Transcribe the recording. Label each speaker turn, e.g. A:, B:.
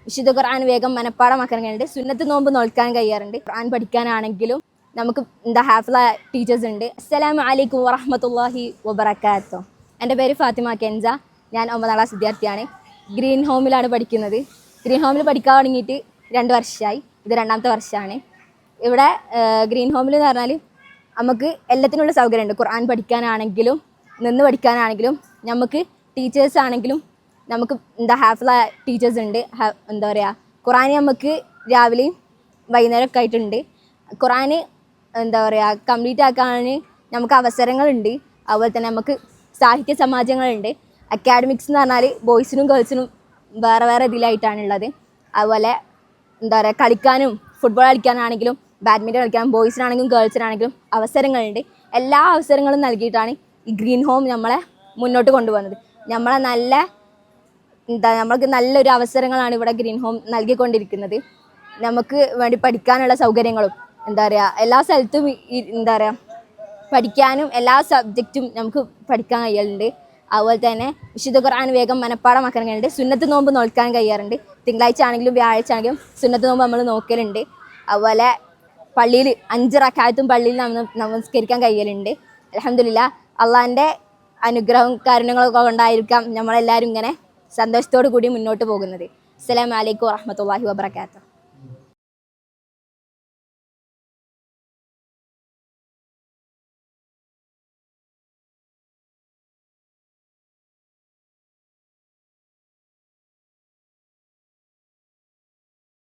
A: വിശുദ്ധ ഖുർആൻ വേഗം മനപ്പാടമാക്കാൻ കഴിയുന്നുണ്ട്. സുന്നത്ത് നോമ്പ് നോൽക്കാൻ കഴിയാറുണ്ട്. ഖുർആൻ പഠിക്കാനാണെങ്കിലും നമുക്ക് ഹാഫിള ടീച്ചേഴ്സ് ഉണ്ട്. അസ്സലാമു അലൈക്കും വറഹ്മത്തുള്ളാഹി വബറകാതുഹു. എൻ്റെ പേര് ഫാത്തിമ കെൻസ. ഞാൻ 9ാം ക്ലാസ് വിദ്യാർത്ഥിയാണ്. ഗ്രീൻ ഹോമിലാണ് പഠിക്കുന്നത്. ഗ്രീൻ ഹോമിൽ പഠിക്കാൻ തുടങ്ങിയിട്ട് 2 വർഷമായി. ഇത് 2ാമത്തെ വർഷമാണ്. ഇവിടെ ഗ്രീൻ ഹോമിൽ എന്ന് പറഞ്ഞാൽ നമുക്ക് എല്ലാത്തിനുള്ള സൗകര്യമുണ്ട്. ഖുർആൻ പഠിക്കാനാണെങ്കിലും നിന്ന് പഠിക്കാനാണെങ്കിലും നമുക്ക് ടീച്ചേഴ്സ് ആണെങ്കിലും നമുക്ക് ഹാഫിള ടീച്ചേഴ്സ് ഉണ്ട്. എന്താ പറയുക, ഖുർആൻ നമുക്ക് രാവിലെയും വൈകുന്നേരമൊക്കെ ആയിട്ടുണ്ട്. ഖുർആൻ എന്താ പറയുക കംപ്ലീറ്റ് ആക്കാൻ നമുക്ക് അവസരങ്ങളുണ്ട്. അതുപോലെ തന്നെ നമുക്ക് സാഹിത്യ സമാജങ്ങളുണ്ട്. അക്കാഡമിക്സ് എന്ന് പറഞ്ഞാൽ ബോയ്സിനും ഗേൾസിനും വേറെ വേറെ ഇതിലായിട്ടാണുള്ളത്. അതുപോലെ എന്താ പറയുക കളിക്കാനും ഫുട്ബോൾ കളിക്കാനാണെങ്കിലും ബാഡ്മിൻ്റൺ കളിക്കാനും ബോയ്സിനാണെങ്കിലും ഗേൾസിനാണെങ്കിലും അവസരങ്ങളുണ്ട്. എല്ലാ അവസരങ്ങളും നൽകിയിട്ടാണ് ഈ ഗ്രീൻ ഹോം നമ്മളെ മുന്നോട്ട് കൊണ്ടുപോകുന്നത്. നമ്മൾക്ക് നല്ലൊരു അവസരങ്ങളാണ് ഇവിടെ ഗ്രീൻ ഹോം നൽകിക്കൊണ്ടിരിക്കുന്നത്. നമുക്ക് വേണ്ടി പഠിക്കാനുള്ള സൗകര്യങ്ങളും എന്താ പറയുക എല്ലാ സ്ഥലത്തും എന്താ പറയുക പഠിക്കാനും എല്ലാ സബ്ജക്റ്റും നമുക്ക് പഠിക്കാൻ കഴിയലുണ്ട്. അതുപോലെ തന്നെ വിശുദ്ധ ഖുർആൻ വേഗം മനപ്പാടമാക്കാൻ കഴിയുന്നുണ്ട്. സുന്നത്ത് നോമ്പ് നോൽക്കാൻ കഴിയാറുണ്ട്. തിങ്കളാഴ്ച ആണെങ്കിലും വ്യാഴാഴ്ച ആണെങ്കിലും സുന്നത്ത് നോമ്പ് നമ്മൾ നോക്കലുണ്ട്. അതുപോലെ പള്ളിയിൽ 5 റക്അത്തും പള്ളിയിൽ നമസ്കരിക്കാൻ കഴിയലുണ്ട്. അൽഹംദുലില്ലാഹ് അള്ളാഹിൻ്റെ അനുഗ്രഹവും കാരുണ്യങ്ങളൊക്കെ കൊണ്ടായിരിക്കാം നമ്മളെല്ലാവരും ഇങ്ങനെ സന്തോഷത്തോടു കൂടി മുന്നോട്ട് പോകുന്നത്. അസ്സലാമു അലൈക്കും വറഹ്മത്തുള്ളാഹി വബറകാതുഹു.